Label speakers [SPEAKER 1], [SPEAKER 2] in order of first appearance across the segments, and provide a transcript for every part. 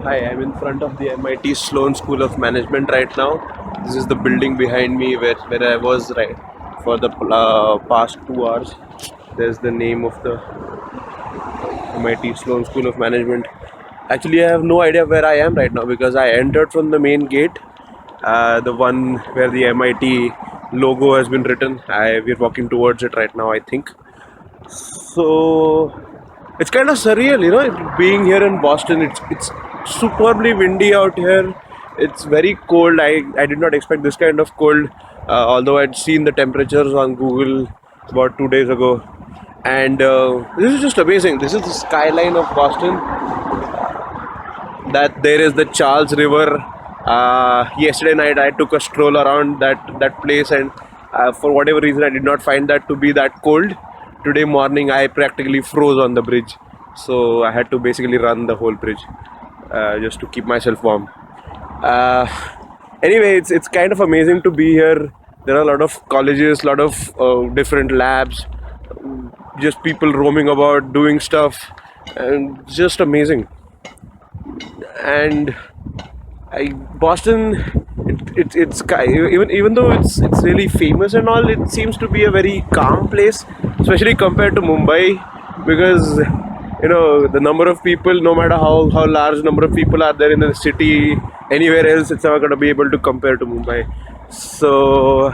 [SPEAKER 1] Hi, I'm in front of the MIT Sloan School of Management right now. This is the building behind me where I was right for the past 2 hours. There's the name of the MIT Sloan School of Management. Actually, I have no idea where I am right now because I entered from the main gate, the one where the MIT logo has been written. We're walking towards it right now, I think. So it's kind of surreal, being here in Boston. It's superbly windy out here. It's very cold. I did not expect this kind of cold, although I'd seen the temperatures on Google about 2 days ago. And this is just amazing. This is the skyline of Boston. That there is the Charles River. Yesterday night I took a stroll around that place, and for whatever reason I did not find that to be that cold. Today morning I practically froze on the bridge, so I had to basically run the whole bridge just to keep myself warm. Uh, anyway, it's kind of amazing to be here. There are a lot of colleges, a lot of different labs, just people roaming about doing stuff, and it's just amazing. And Boston, even though it's really famous and all, it seems to be a very calm place, especially compared to Mumbai, because the number of people, no matter how large number of people are there in the city, anywhere else, it's never gonna be able to compare to Mumbai. So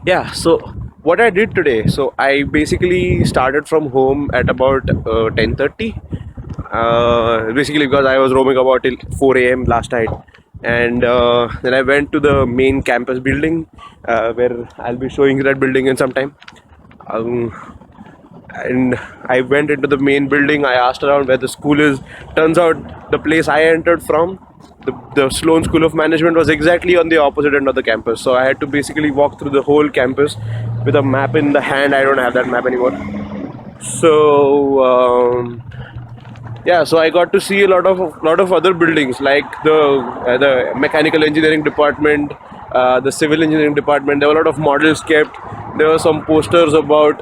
[SPEAKER 1] yeah, so what I did today, so I basically started from home at about 10:30, basically because I was roaming about till 4 a.m. last night, and then I went to the main campus building, where I'll be showing you that building in some time. um, and I went into the main building. I asked around where the school is. Turns out the place I entered from, the Sloan School of Management, was exactly on the opposite end of the campus. So I had to basically walk through the whole campus with a map in the hand. I don't have that map anymore. So yeah, so I got to see a lot of other buildings, like the mechanical engineering department, the civil engineering department. There were a lot of models kept. There were some posters about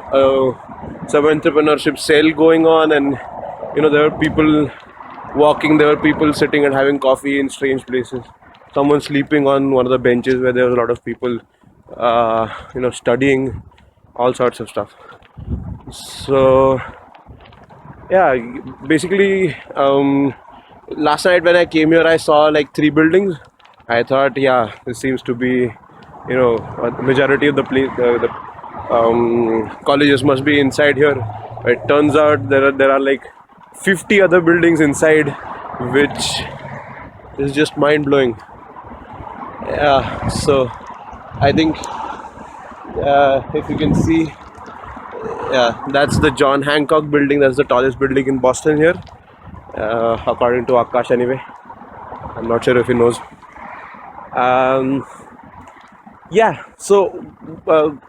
[SPEAKER 1] some entrepreneurship sale going on, and there were people walking. There were people sitting and having coffee in strange places. Someone sleeping on one of the benches where there was a lot of people, studying all sorts of stuff. So yeah, basically, last night when I came here, I saw like 3 buildings. I thought, yeah, this seems to be, a majority of the place, the colleges must be inside here. It turns out there are like 50 other buildings inside, which is just mind blowing. Yeah, so I think if you can see, yeah, that's the John Hancock building. That's the tallest building in Boston here, according to Akash anyway. I'm not sure if he knows. Yeah, so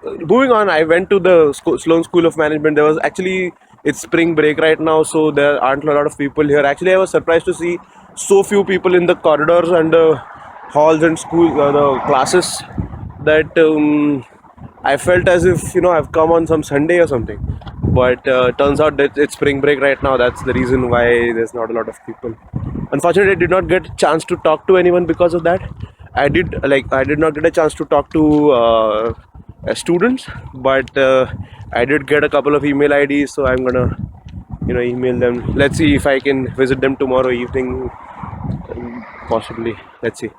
[SPEAKER 1] moving on, I went to the Sloan School of Management. There was actually, it's spring break right now, so there aren't a lot of people here. Actually, I was surprised to see so few people in the corridors and the halls and the classes, that I felt as if I've come on some Sunday or something. But turns out that it's spring break right now. That's the reason why there's not a lot of people. Unfortunately, I did not get a chance to talk to anyone because of that. I did not get a chance to talk to students, but I did get a couple of email IDs, so I'm gonna email them. Let's see if I can visit them tomorrow evening, possibly. Let's see.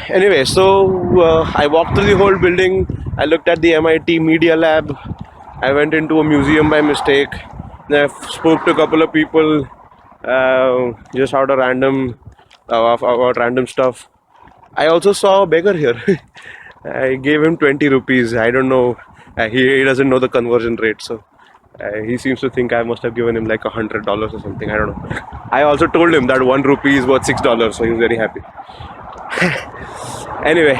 [SPEAKER 1] Anyway, so I walked through the whole building. I looked at the MIT Media Lab. I went into a museum by mistake. Then I spoke to a couple of people, just out of about random stuff. I also saw a beggar here. I gave him 20 rupees. I don't know. He doesn't know the conversion rate, so he seems to think I must have given him like $100 or something. I don't know. I also told him that 1 rupee is worth $6, so he was very happy. Anyway,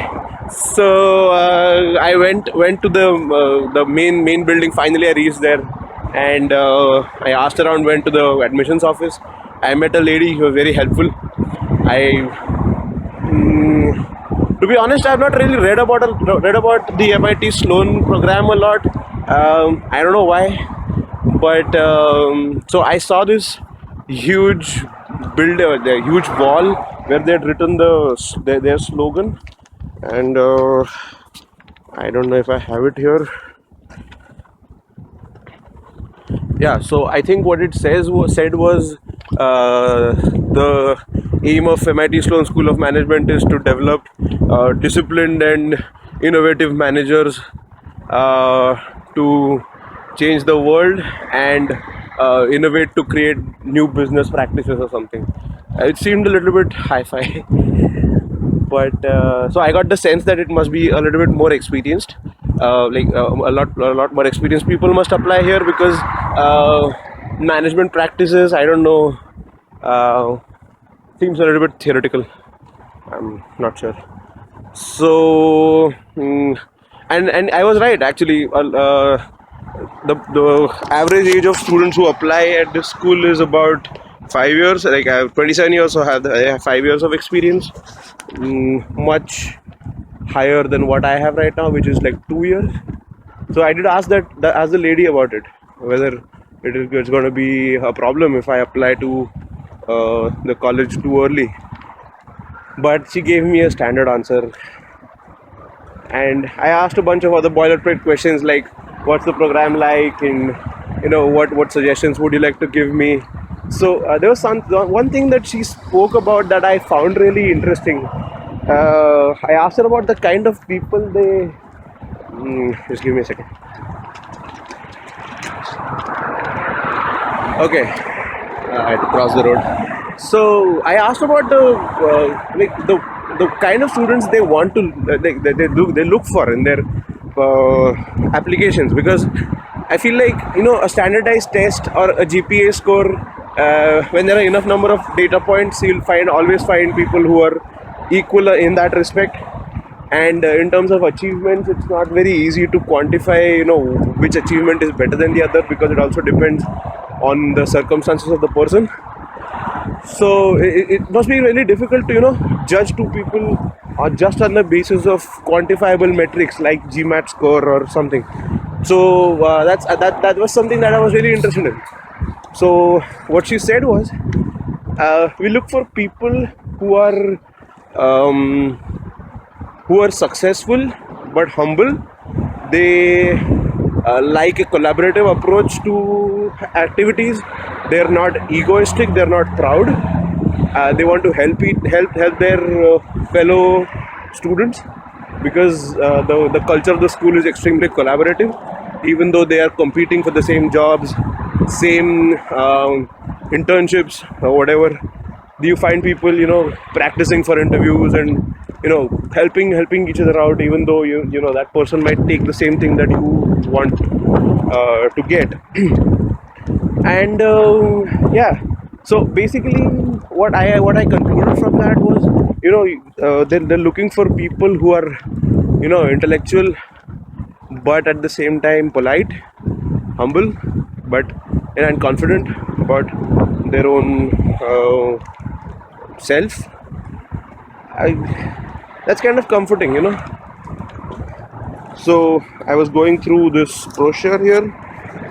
[SPEAKER 1] so I went to the main building. Finally, I reached there, and I asked around. Went to the admissions office. I met a lady who was very helpful. To be honest, I have not really read about the MIT Sloan program a lot. I don't know why, but so I saw this huge the huge wall where they had written their slogan, and I don't know if I have it here. Yeah, so I think what it said was the aim of MIT Sloan School of Management is to develop disciplined and innovative managers uh, to change the world and innovate to create new business practices or something. It seemed a little bit hi-fi, but so I got the sense that it must be a little bit more experienced. A lot more experienced people must apply here because management practices, I don't know, uh, seems a little bit theoretical. I'm not sure. So, and I was right actually. The average age of students who apply at this school is about 5 years. Like I have 27 years, so I have 5 years of experience. Much higher than what I have right now, which is like 2 years. So I did ask ask the lady about it, whether it's going to be a problem if I apply to the college too early. But she gave me a standard answer, and I asked a bunch of other boilerplate questions like, "What's the program like?" and what suggestions would you like to give me? So there was one thing that she spoke about that I found really interesting. I asked her about the kind of people they. Just give me a second. Okay, I had to cross the road. So I asked about the kind of students they want to they look for in their applications, because I feel like a standardized test or a GPA score, when there are enough number of data points, you'll always find people who are equal in that respect. And in terms of achievements, it's not very easy to quantify which achievement is better than the other, because it also depends on the circumstances of the person. So it must be really difficult to judge two people just on the basis of quantifiable metrics like GMAT score or something. So that was something that I was really interested in. So what she said was, we look for people um, who are successful but humble. They like a collaborative approach to activities. They're not egoistic. They're not proud. They want to help their fellow students, because the culture of the school is extremely collaborative. Even though they are competing for the same jobs, same internships or whatever, you find people practicing for interviews and helping each other out, even though that person might take the same thing that you want to get. And yeah, so basically what I concluded from that was, they're looking for people who are intellectual, but at the same time polite, humble, but and confident about their own self. That's kind of comforting. So I was going through this brochure here,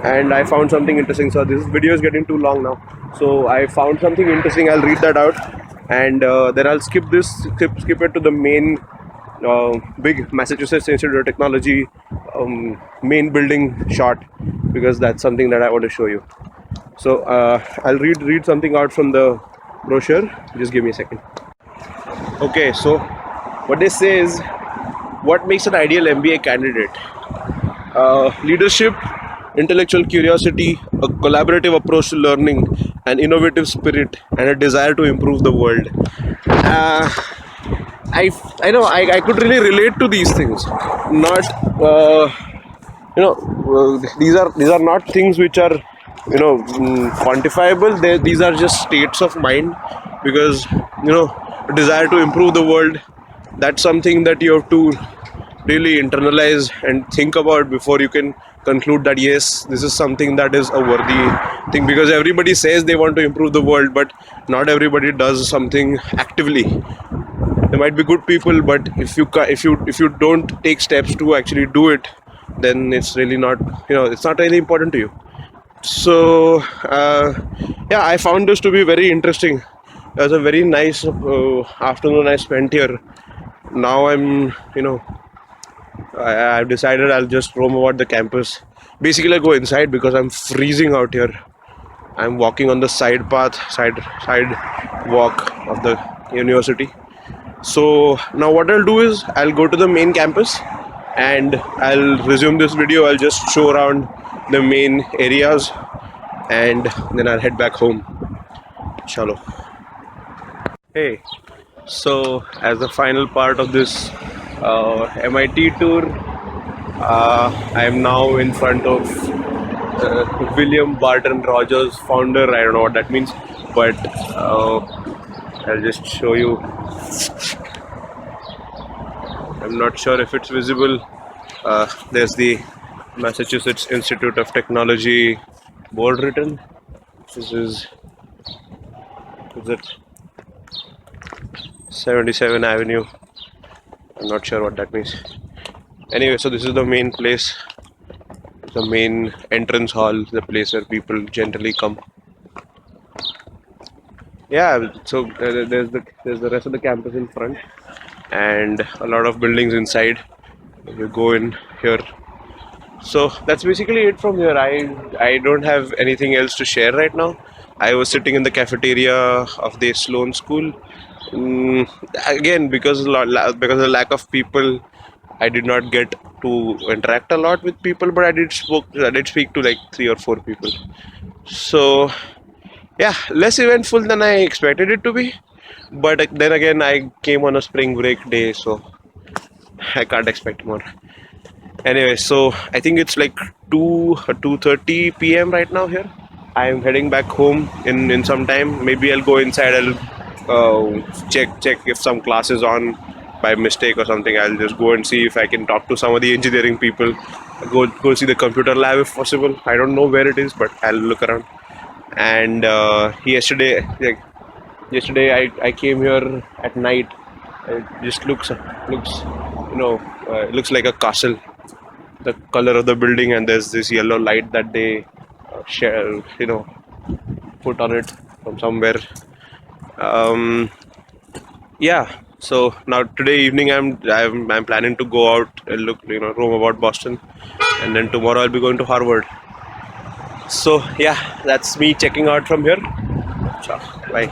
[SPEAKER 1] and I found something interesting. So this video is getting too long now, so I found something interesting. I'll read that out, and then I'll skip it to the main big Massachusetts Institute of Technology main building shot, because that's something that I want to show you. So I'll read something out from the brochure. Just give me a second. Okay, so what they say is, what makes an ideal MBA candidate? Leadership, intellectual curiosity, a collaborative approach to learning, an innovative spirit, and a desire to improve the world. I know I could really relate to these things. Not these are not things which are quantifiable. These are just states of mind, because a desire to improve the world, that's something that you have to really internalize and think about before you can conclude that yes, this is something that is a worthy thing. Because everybody says they want to improve the world, but not everybody does something actively. There might be good people, but if you don't take steps to actually do it, then it's really not it's not really important to you. So, yeah, I found this to be very interesting. It was a very nice afternoon I spent here. Now I've decided I'll just roam about the campus. Basically, I go inside because I'm freezing out here. I'm walking on the side path, side walk of the university. So now what I'll do is I'll go to the main campus and I'll resume this video. I'll just show around the main areas and then I'll head back home. Chalo. Hey, so as the final part of this MIT tour, I am now in front of William Barton Rogers, founder. I don't know what that means, but I'll just show you. I'm not sure if it's visible. There's the Massachusetts Institute of Technology board written. This is it 77 Avenue. I'm not sure what that means. Anyway, so this is the main place, the main entrance hall, the place where people generally come. Yeah, so there's the rest of the campus in front, and a lot of buildings inside. You go in here. So that's basically it from here. I don't have anything else to share right now. I was sitting in the cafeteria of the Sloan school. Again, because of the lack of people, I did not get to interact a lot with people, but I did speak to like 3 or 4 people. So yeah, less eventful than I expected it to be. But then again, I came on a spring break day, so I can't expect more. Anyway, so I think it's like 2:30 p.m. right now here. I'm heading back home in some time. Maybe I'll go inside. I'll check if some class is on by mistake or something. I'll just go and see if I can talk to some of the engineering people. Go see the computer lab if possible. I don't know where it is, but I'll look around. And yesterday I came here at night. It just it looks like a castle. The color of the building, and there's this yellow light that they put on it from somewhere. Yeah, so now today evening I'm planning to go out and roam about Boston, and then tomorrow I'll be going to Harvard. So yeah, that's me checking out from here. Ciao, bye.